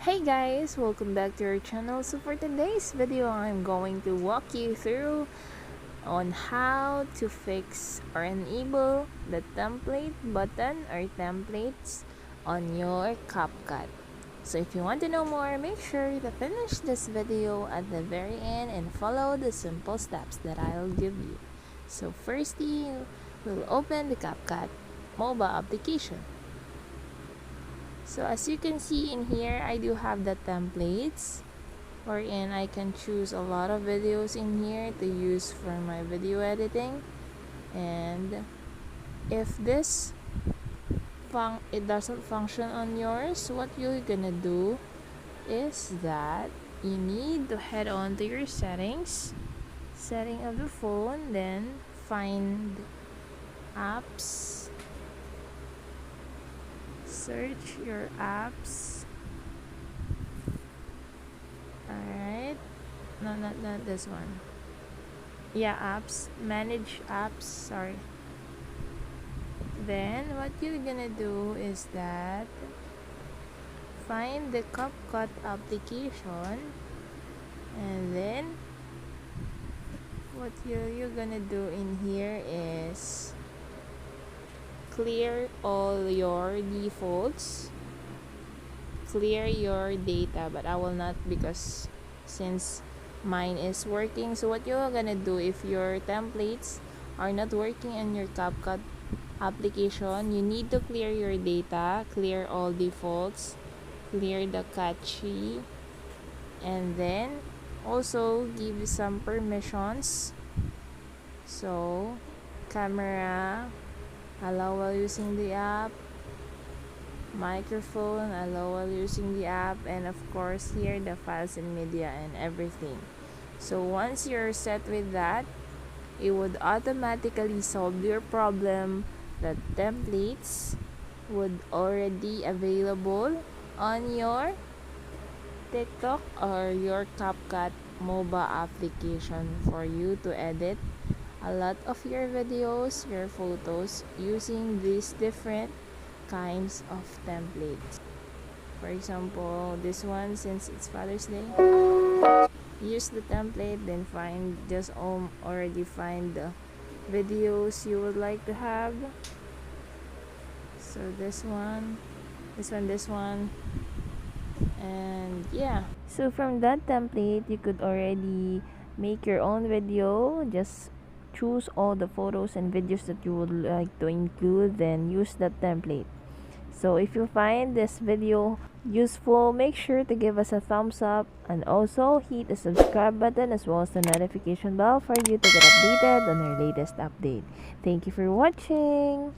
Hey guys, welcome back to our channel. So for today's video, I'm going to walk you through on how to fix or enable the template button or templates on your CapCut. So if you want to know more, make sure to finish this video at the very end and follow the simple steps that I'll give you. So firstly, we'll open the CapCut mobile application. So as you can see in here, I do have the templates wherein I can choose a lot of videos in here to use for my video editing. And if this it doesn't function on yours, what you're gonna do is that you need to head on to your setting of the phone, then find apps, search your apps. Alright, no, not this one. Yeah, apps, manage apps, sorry. Then what you're gonna do is that find the CapCut application, and then what you're gonna do in here is clear all your defaults, clear your data, but I will not because since mine is working. So what you're gonna do if your templates are not working in your CapCut application, you need to clear your data, clear all defaults, clear the cache, and then also give some permissions. So camera, allow while using the app, microphone, allow while using the app, and of course here the files and media and everything. So once you're set with that, it would automatically solve your problem. The templates would already available on your TikTok or your CapCut mobile application for you to edit a lot of your videos, your photos using these different kinds of templates. For example, this one, since it's Father's Day, use the template, then already find the videos you would like to have. So this one, and yeah. So from that template, you could already make your own video. Just choose all the photos and videos that you would like to include, then use that template. So if you find this video useful, make sure to give us a thumbs up and also hit the subscribe button as well as the notification bell for you to get updated on our latest update. Thank you for watching.